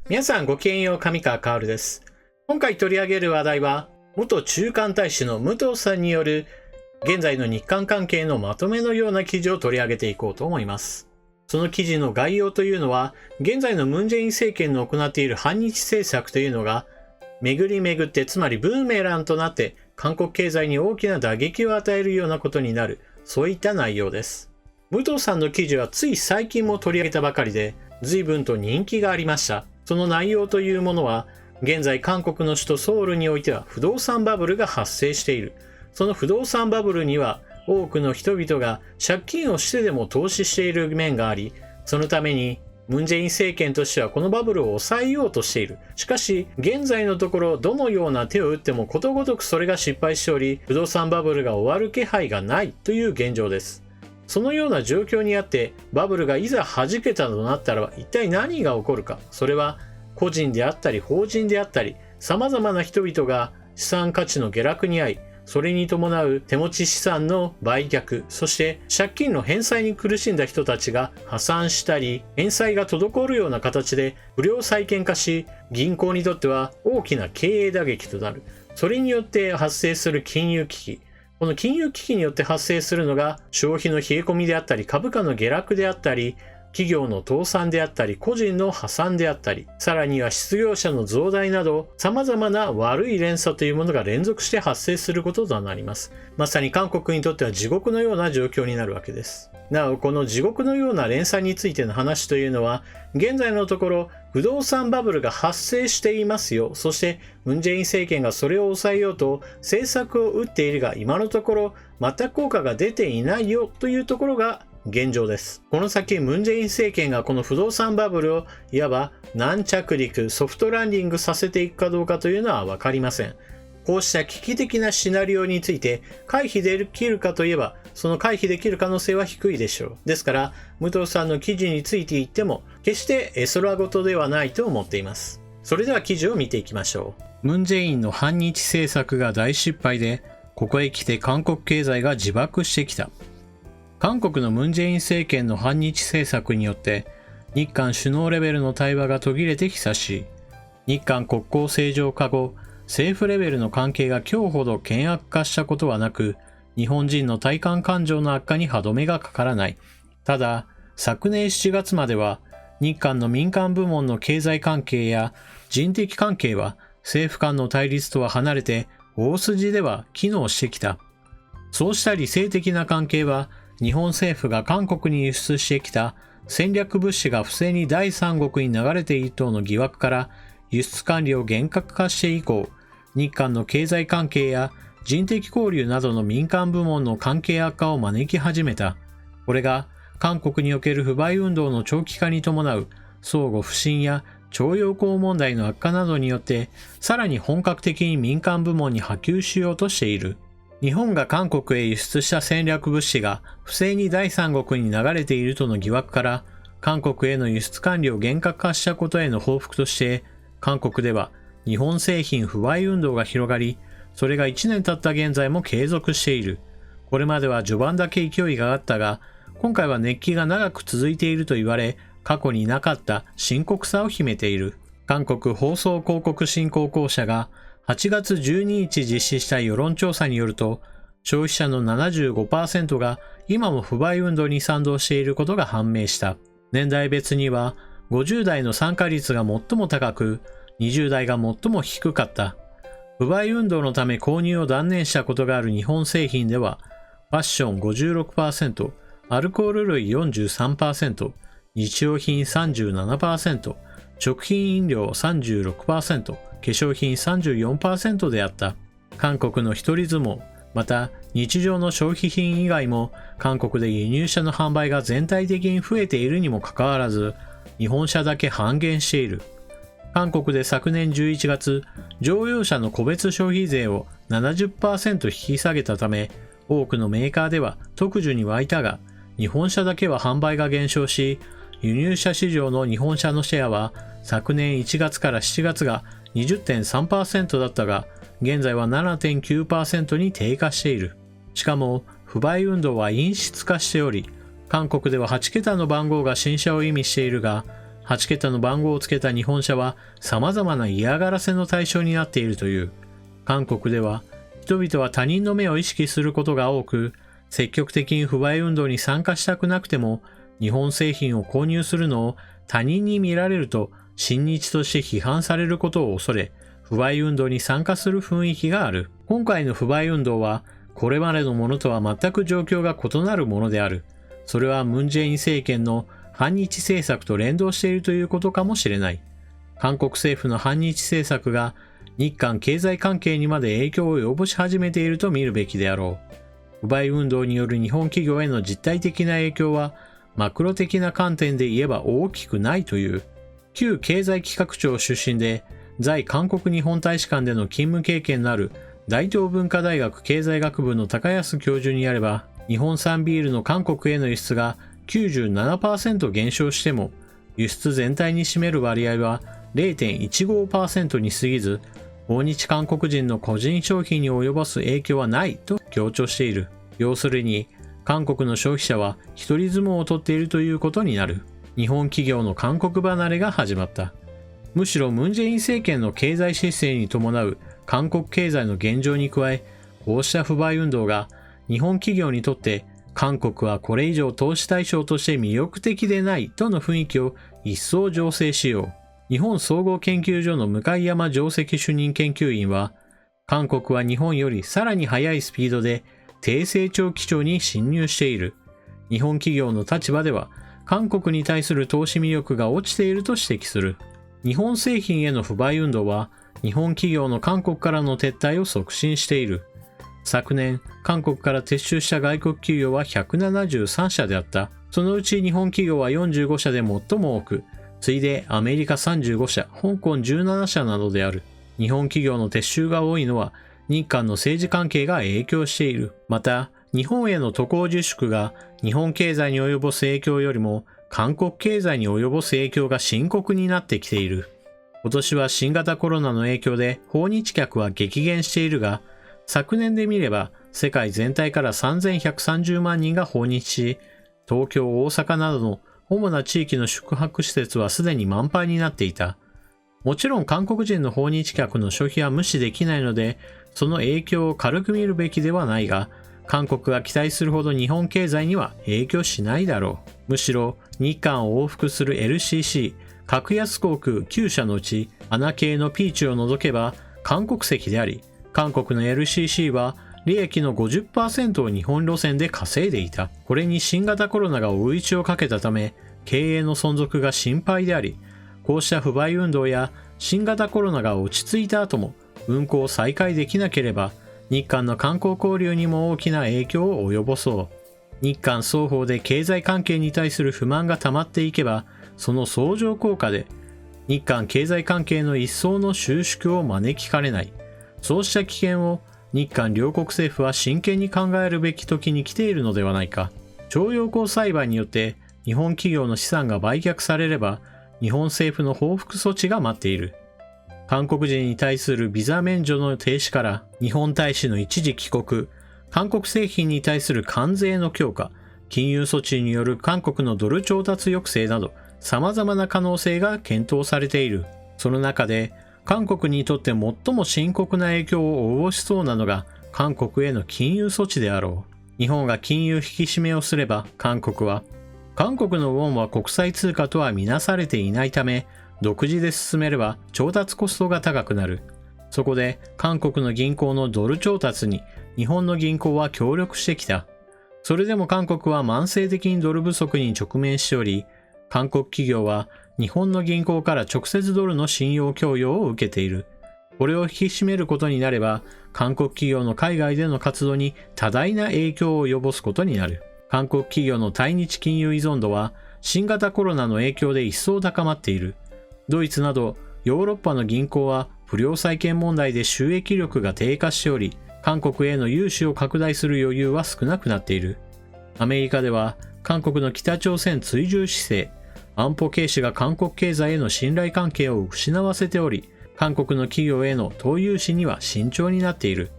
皆さんごきげんよう、上川薫です。今回取り上げる話題は、元駐韓大使の武藤さんによる現在の日韓関係のまとめのような記事を取り上げていこうと思います。その記事の概要というのは、現在のムン・ジェイン政権の行っている反日政策というのが、巡り巡って、つまりブーメランとなって、韓国経済に大きな打撃を与えるようなことになる、そういった内容です。武藤さんの記事はつい最近も取り上げたばかりで、随分と人気がありました。その内容というものは、現在韓国の首都ソウルにおいては不動産バブルが発生している。その不動産バブルには多くの人々が借金をしてでも投資している面があり、そのためにムン・ジェイン政権としてはこのバブルを抑えようとしている。しかし、現在のところどのような手を打ってもことごとくそれが失敗しており、不動産バブルが終わる気配がないという現状です。そのような状況にあって、バブルがいざ弾けたとなったら一体何が起こるか。それは個人であったり法人であったり、様々な人々が資産価値の下落に遭い、それに伴う手持ち資産の売却、そして借金の返済に苦しんだ人たちが破産したり、返済が滞るような形で不良債権化し、銀行にとっては大きな経営打撃となる。それによって発生する金融危機。この金融危機によって発生するのが消費の冷え込みであったり、株価の下落であったり、企業の倒産であったり、個人の破産であったり、さらには失業者の増大など、様々な悪い連鎖というものが連続して発生することとなります。まさに韓国にとっては地獄のような状況になるわけです。なお、この地獄のような連鎖についての話というのは、現在のところ、不動産バブルが発生していますよ。そして、ムン・ジェイン政権がそれを抑えようと政策を打っているが、今のところ全く効果が出ていないよというところが現状です。この先、ムン・ジェイン政権がこの不動産バブルをいわば軟着陸、ソフトランディングさせていくかどうかというのはわかりません。こうした危機的なシナリオについて回避できるかといえば、その回避できる可能性は低いでしょう。ですから、武藤さんの記事について言っても、決して絵空事ではないと思っています。それでは記事を見ていきましょう。ムン・ジェインの反日政策が大失敗で、ここへ来て韓国経済が自爆してきた。韓国のムン・ジェイン政権の反日政策によって、日韓首脳レベルの対話が途切れて久しい。日韓国交正常化後、政府レベルの関係が今日ほど険悪化したことはなく、日本人の対韓感情の悪化に歯止めがかからない。ただ、昨年7月までは、日韓の民間部門の経済関係や人的関係は政府間の対立とは離れて大筋では機能してきた。そうした理性的な関係は、日本政府が韓国に輸出してきた戦略物資が不正に第三国に流れている等の疑惑から輸出管理を厳格化して以降、日韓の経済関係や人的交流などの民間部門の関係悪化を招き始めた。これが韓国における不買運動の長期化に伴う相互不信や徴用工問題の悪化などによってさらに本格的に民間部門に波及しようとしている。日本が韓国へ輸出した戦略物資が不正に第三国に流れているとの疑惑から韓国への輸出管理を厳格化したことへの報復として韓国では日本製品不買運動が広がり、それが1年経った現在も継続している。これまでは序盤だけ勢いがあったが、今回は熱気が長く続いていると言われ、過去になかった深刻さを秘めている。韓国放送広告振興公社が8月12日実施した世論調査によると、消費者の 75% が今も不買運動に賛同していることが判明した。年代別には50代の参加率が最も高く、20代が最も低かった。不買運動のため購入を断念したことがある日本製品では、ファッション 56%、アルコール類 43%、日用品 37%、食品飲料 36%、化粧品 34% であった。韓国の一人相撲、また日常の消費品以外も韓国で輸入車の販売が全体的に増えているにもかかわらず、日本車だけ半減している。韓国で昨年11月、乗用車の個別消費税を 70% 引き下げたため、多くのメーカーでは特需に湧いたが、日本車だけは販売が減少し、輸入車市場の日本車のシェアは昨年1月から7月が 20.3% だったが、現在は 7.9% に低下している。しかも、不買運動は陰湿化しており、韓国では8桁の番号が新車を意味しているが、8桁の番号をつけた日本車は様々な嫌がらせの対象になっているという。韓国では人々は他人の目を意識することが多く、積極的に不買運動に参加したくなくても、日本製品を購入するのを他人に見られると親日として批判されることを恐れ、不買運動に参加する雰囲気がある。今回の不買運動は、これまでのものとは全く状況が異なるものである。それはムン・ジェイン政権の反日政策と連動しているということかもしれない。韓国政府の反日政策が日韓経済関係にまで影響を及ぼし始めていると見るべきであろう。不買運動による日本企業への実体的な影響は、マクロ的な観点で言えば大きくないという。旧経済企画庁出身で、在韓国日本大使館での勤務経験のある大東文化大学経済学部の高安教授によれば、日本産ビールの韓国への輸出が 97% 減少しても、輸出全体に占める割合は 0.15% に過ぎず、訪日韓国人の個人消費に及ぼす影響はないと強調している。要するに、韓国の消費者は一人相撲を取っているということになる。日本企業の韓国離れが始まった。むしろムン・ジェイン政権の経済姿勢に伴う韓国経済の現状に加え、こうした不買運動が日本企業にとって韓国はこれ以上投資対象として魅力的でないとの雰囲気を一層醸成しよう。日本総合研究所の向山上席主任研究員は、韓国は日本よりさらに速いスピードで低成長基調に侵入している。日本企業の立場では、韓国に対する投資魅力が落ちていると指摘する。日本製品への不買運動は、日本企業の韓国からの撤退を促進している。昨年、韓国から撤収した外国企業は173社であった。そのうち日本企業は45社で最も多く、次いでアメリカ35社、香港17社などである。日本企業の撤収が多いのは、日韓の政治関係が影響している。また、日本への渡航自粛が日本経済に及ぼす影響よりも、韓国経済に及ぼす影響が深刻になってきている。今年は新型コロナの影響で訪日客は激減しているが、昨年で見れば世界全体から3130万人が訪日し、東京、大阪などの主な地域の宿泊施設はすでに満杯になっていた。もちろん韓国人の訪日客の消費は無視できないので、その影響を軽く見るべきではないが、韓国が期待するほど日本経済には影響しないだろう。むしろ日韓を往復する LCC、格安航空9社のうち、アナ系のピーチを除けば韓国籍であり、韓国の LCC は利益の 50% を日本路線で稼いでいた。これに新型コロナが追い打ちをかけたため、経営の存続が心配であり、こうした不買運動や新型コロナが落ち着いた後も運航を再開できなければ、日韓の観光交流にも大きな影響を及ぼそう。日韓双方で経済関係に対する不満が溜まっていけば、その相乗効果で日韓経済関係の一層の収縮を招きかねない。そうした危険を日韓両国政府は真剣に考えるべき時に来ているのではないか。徴用工裁判によって日本企業の資産が売却されれば、日本政府の報復措置が待っている。韓国人に対するビザ免除の停止から日本大使の一時帰国、韓国製品に対する関税の強化、金融措置による韓国のドル調達抑制など、様々な可能性が検討されている。その中で、韓国にとって最も深刻な影響を及ぼしそうなのが、韓国への金融措置であろう。日本が金融引き締めをすれば、韓国のウォンは国際通貨とは見なされていないため、独自で進めれば調達コストが高くなる。そこで韓国の銀行のドル調達に日本の銀行は協力してきた。それでも韓国は慢性的にドル不足に直面しており、韓国企業は日本の銀行から直接ドルの信用供与を受けている。これを引き締めることになれば、韓国企業の海外での活動に多大な影響を及ぼすことになる。韓国企業の対日金融依存度は新型コロナの影響で一層高まっている。ドイツなどヨーロッパの銀行は不良債権問題で収益力が低下しており、韓国への融資を拡大する余裕は少なくなっている。アメリカでは韓国の北朝鮮追従姿勢、安保軽視が韓国経済への信頼関係を失わせており、韓国の企業への投融資には慎重になっている。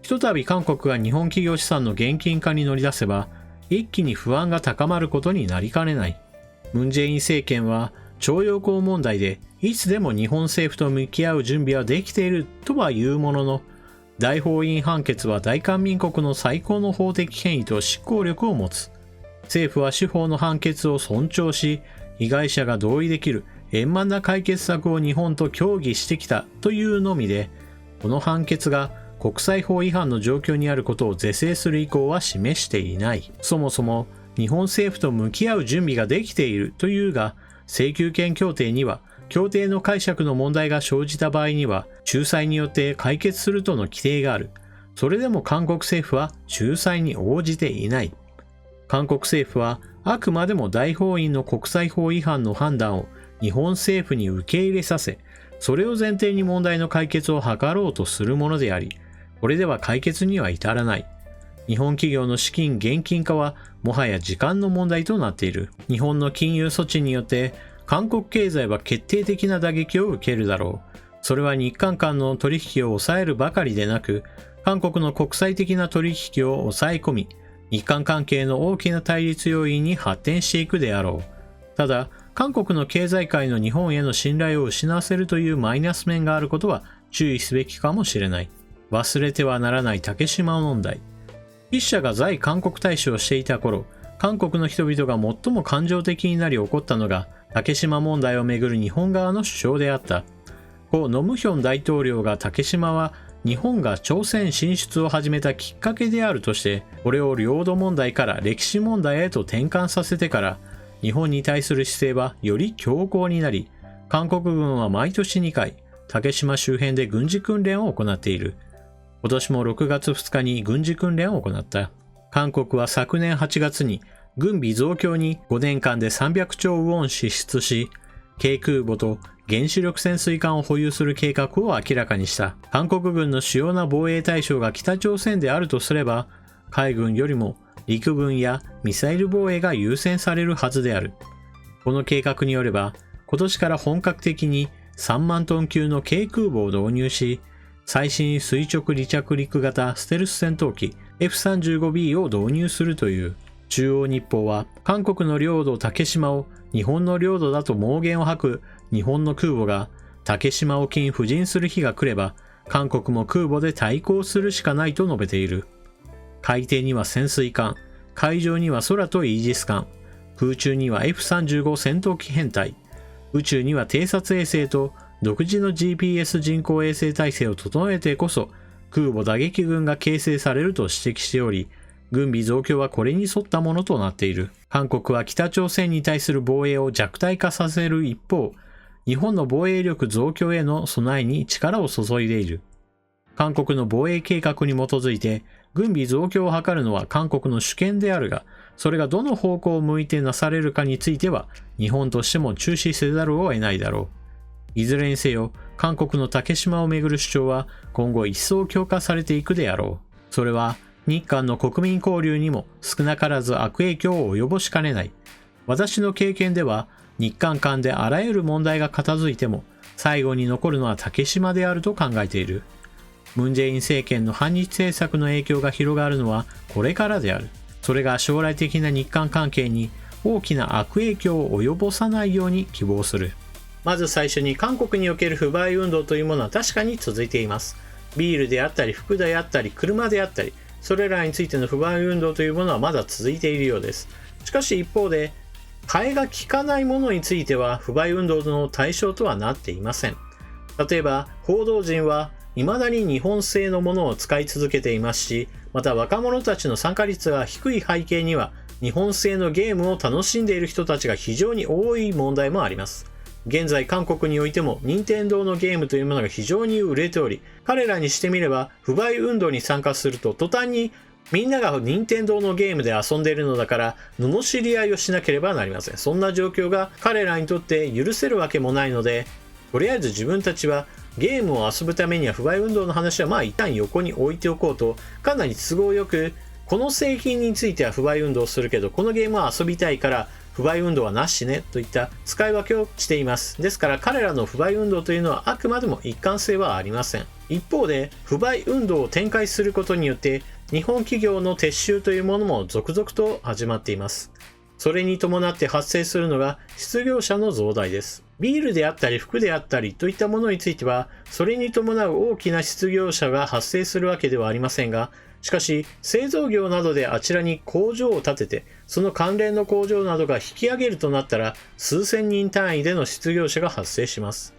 ひとたび韓国が日本企業資産の現金化に乗り出せば、一気に不安が高まることになりかねない。ムン・ジェイン政権は徴用工問題でいつでも日本政府と向き合う準備はできているとは言うものの、大法院判決は大韓民国の最高の法的権威と執行力を持つ。政府は司法の判決を尊重し、被害者が同意できる円満な解決策を日本と協議してきたというのみで、この判決が国際法違反の状況にあることを是正する意向は示していない。そもそも日本政府と向き合う準備ができているというが、請求権協定には協定の解釈の問題が生じた場合には仲裁によって解決するとの規定がある。それでも韓国政府は仲裁に応じていない。韓国政府はあくまでも大法院の国際法違反の判断を日本政府に受け入れさせ、それを前提に問題の解決を図ろうとするものであり、これでは解決には至らない。日本企業の資金現金化はもはや時間の問題となっている。日本の金融措置によって韓国経済は決定的な打撃を受けるだろう。それは日韓間の取引を抑えるばかりでなく、韓国の国際的な取引を抑え込み、日韓関係の大きな対立要因に発展していくであろう。ただ、韓国の経済界の日本への信頼を失わせるというマイナス面があることは注意すべきかもしれない。忘れてはならない竹島問題。筆者が在韓国大使をしていた頃、韓国の人々が最も感情的になり起こったのが竹島問題をめぐる日本側の主張であった。故ノムヒョン大統領が竹島は日本が朝鮮進出を始めたきっかけであるとして、これを領土問題から歴史問題へと転換させてから、日本に対する姿勢はより強硬になり、韓国軍は毎年2回、竹島周辺で軍事訓練を行っている。今年も6月2日に軍事訓練を行った。韓国は昨年8月に軍備増強に5年間で300兆ウォン支出し、軽空母と原子力潜水艦を保有する計画を明らかにした。韓国軍の主要な防衛対象が北朝鮮であるとすれば、海軍よりも陸軍やミサイル防衛が優先されるはずである。この計画によれば、今年から本格的に3万トン級の軽空母を導入し、最新垂直離着陸型ステルス戦闘機 F-35B を導入するという。中央日報は、韓国の領土竹島を日本の領土だと妄言を吐く日本の空母が竹島沖に浮上する日が来れば、韓国も空母で対抗するしかないと述べている。海底には潜水艦、海上には空とイージス艦、空中には F-35 戦闘機編隊、宇宙には偵察衛星と独自の GPS 人工衛星体制を整えてこそ空母打撃群が形成されると指摘しており、軍備増強はこれに沿ったものとなっている。韓国は北朝鮮に対する防衛を弱体化させる一方、日本の防衛力増強への備えに力を注いでいる。韓国の防衛計画に基づいて軍備増強を図るのは韓国の主権であるが、それがどの方向を向いてなされるかについては日本としても注視せざるを得ないだろう。いずれにせよ、韓国の竹島をめぐる主張は今後一層強化されていくであろう。それは日韓の国民交流にも少なからず悪影響を及ぼしかねない。私の経験では、日韓間であらゆる問題が片付いても、最後に残るのは竹島であると考えている。ムン・ジェイン政権の反日政策の影響が広がるのはこれからである。それが将来的な日韓関係に大きな悪影響を及ぼさないように希望する。まず最初に韓国における不買運動というものは確かに続いています。ビールであったり服であったり車であったり、それらについての不買運動というものはまだ続いているようです。しかし一方で、替えが利かないものについては不買運動の対象とはなっていません。例えば、報道陣は未だに日本製のものを使い続けていますし、また若者たちの参加率が低い背景には、日本製のゲームを楽しんでいる人たちが非常に多い問題もあります。現在韓国においても任天堂のゲームというものが非常に売れており、彼らにしてみれば不買運動に参加すると途端にみんなが任天堂のゲームで遊んでいるのだから罵り合いをしなければなりません。そんな状況が彼らにとって許せるわけもないので、とりあえず自分たちはゲームを遊ぶためには不買運動の話は一旦横に置いておこうと、かなり都合よくこの製品については不買運動をするけどこのゲームは遊びたいから不買運動はなしねといった使い分けをしています。ですから彼らの不買運動というのはあくまでも一貫性はありません。一方で不買運動を展開することによって日本企業の撤収というものも続々と始まっています。それに伴って発生するのが失業者の増大です。ビールであったり服であったりといったものについては、それに伴う大きな失業者が発生するわけではありませんが、しかし製造業などであちらに工場を建てて、その関連の工場などが引き上げるとなったら、数千人単位での失業者が発生します。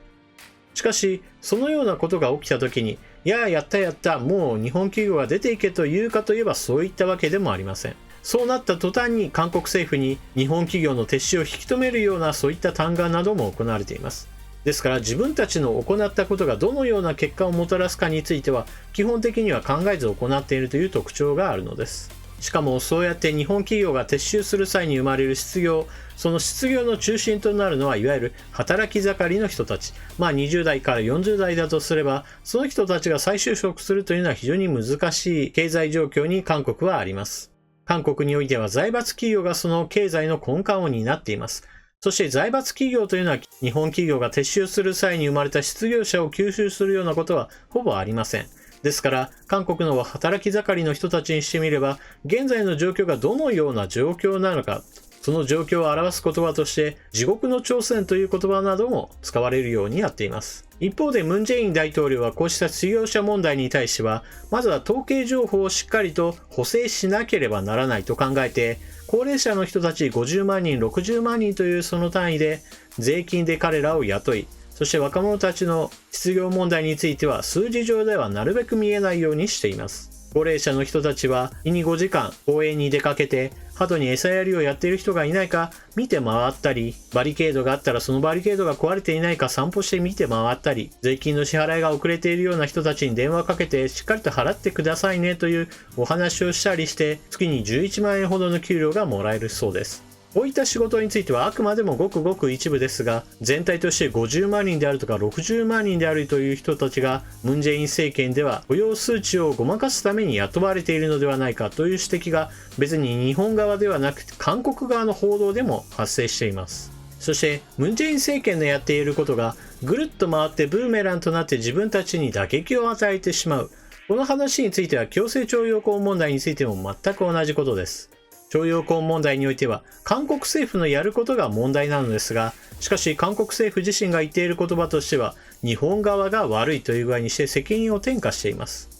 しかし、そのようなことが起きたときに、やったやった、もう日本企業が出ていけというかといえばそういったわけでもありません。そうなった途端に韓国政府に日本企業の撤収を引き止めるようなそういった嘆願なども行われています。ですから自分たちの行ったことがどのような結果をもたらすかについては基本的には考えず行っているという特徴があるのです。しかもそうやって日本企業が撤収する際に生まれる失業、その失業の中心となるのはいわゆる働き盛りの人たち。20代から40代だとすれば、その人たちが再就職するというのは非常に難しい経済状況に韓国はあります。韓国においては財閥企業がその経済の根幹を担っています。そして財閥企業というのは日本企業が撤収する際に生まれた失業者を吸収するようなことはほぼありません。ですから、韓国の働き盛りの人たちにしてみれば、現在の状況がどのような状況なのか、その状況を表す言葉として、地獄の朝鮮という言葉なども使われるようになっています。一方で、ムン・ジェイン大統領はこうした失業者問題に対しては、まずは統計情報をしっかりと補正しなければならないと考えて、高齢者の人たち50万人、60万人というその単位で、税金で彼らを雇い、そして若者たちの失業問題については数字上ではなるべく見えないようにしています。高齢者の人たちは日に5時間公園に出かけて鳩に餌やりをやっている人がいないか見て回ったり、バリケードがあったらそのバリケードが壊れていないか散歩して見て回ったり、税金の支払いが遅れているような人たちに電話かけてしっかりと払ってくださいねというお話をしたりして月に11万円ほどの給料がもらえるそうです。こういった仕事についてはあくまでもごくごく一部ですが、全体として50万人であるとか60万人であるという人たちがムン・ジェイン政権では雇用数値をごまかすために雇われているのではないかという指摘が別に日本側ではなく韓国側の報道でも発生しています。そしてムン・ジェイン政権のやっていることがぐるっと回ってブーメランとなって自分たちに打撃を与えてしまう。この話については強制徴用工問題についても全く同じことです。徴用工問題においては韓国政府のやることが問題なのですが、しかし韓国政府自身が言っている言葉としては日本側が悪いという具合にして責任を転嫁しています。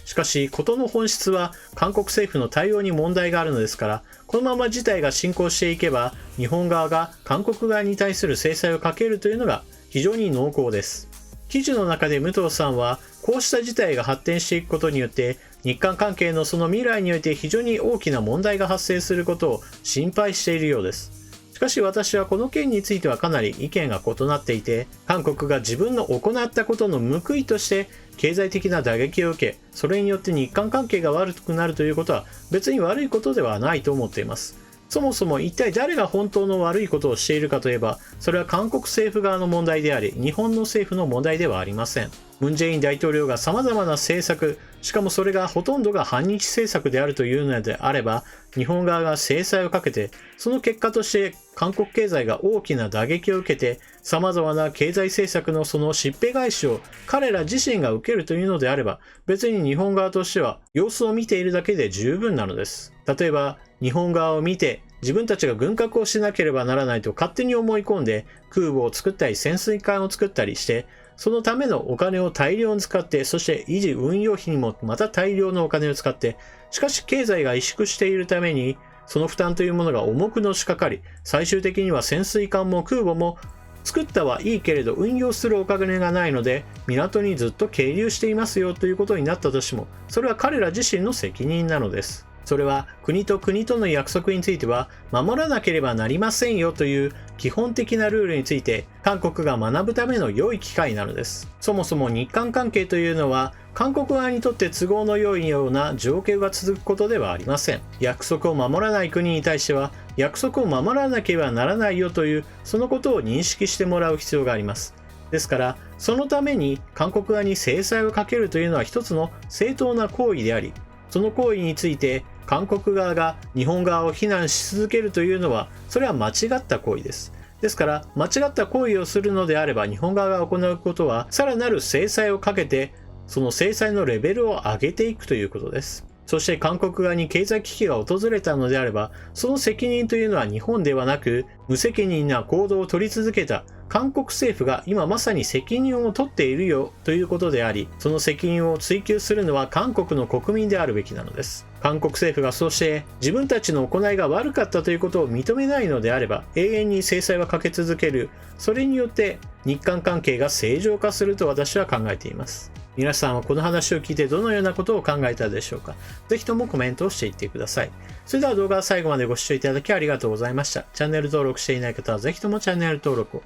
しかし事の本質は韓国政府の対応に問題があるのですから、このまま事態が進行していけば日本側が韓国側に対する制裁をかけるというのが非常に濃厚です。記事の中で武藤さんはこうした事態が発展していくことによって日韓関係のその未来において非常に大きな問題が発生することを心配しているようです。しかし私はこの件についてはかなり意見が異なっていて、韓国が自分の行ったことの報いとして経済的な打撃を受け、それによって日韓関係が悪くなるということは別に悪いことではないと思っています。そもそも一体誰が本当の悪いことをしているかといえば、それは韓国政府側の問題であり、日本の政府の問題ではありません。ムン・ジェイン大統領が様々な政策、しかもそれがほとんどが反日政策であるというのであれば、日本側が制裁をかけて、その結果として韓国経済が大きな打撃を受けて、様々な経済政策のそのしっぺ返しを彼ら自身が受けるというのであれば、別に日本側としては様子を見ているだけで十分なのです。例えば、日本側を見て、自分たちが軍拡をしなければならないと勝手に思い込んで空母を作ったり潜水艦を作ったりして、そのためのお金を大量に使って、そして維持運用費にもまた大量のお金を使って、しかし経済が萎縮しているためにその負担というものが重くのしかかり、最終的には潜水艦も空母も作ったはいいけれど運用するお金がないので港にずっと係留していますよということになったとしても、それは彼ら自身の責任なのです。それは国と国との約束については守らなければなりませんよという基本的なルールについて韓国が学ぶための良い機会なのです。そもそも日韓関係というのは韓国側にとって都合の良いような状況が続くことではありません。約束を守らない国に対しては約束を守らなければならないよというそのことを認識してもらう必要があります。ですからそのために韓国側に制裁をかけるというのは一つの正当な行為であり、その行為について韓国側が日本側を非難し続けるというのはそれは間違った行為です。ですから間違った行為をするのであれば日本側が行うことはさらなる制裁をかけてその制裁のレベルを上げていくということです。そして韓国側に経済危機が訪れたのであれば、その責任というのは日本ではなく、無責任な行動を取り続けた韓国政府が今まさに責任を取っているよということであり、その責任を追及するのは韓国の国民であるべきなのです。韓国政府がそうして自分たちの行いが悪かったということを認めないのであれば、永遠に制裁はかけ続ける。それによって日韓関係が正常化すると私は考えています。皆さんはこの話を聞いてどのようなことを考えたでしょうか。ぜひともコメントをしていってください。それでは動画は最後までご視聴いただきありがとうございました。チャンネル登録していない方はぜひともチャンネル登録を。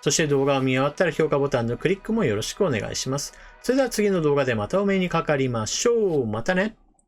そして動画を見終わったら評価ボタンのクリックもよろしくお願いします。それでは次の動画でまたお目にかかりましょう。またね。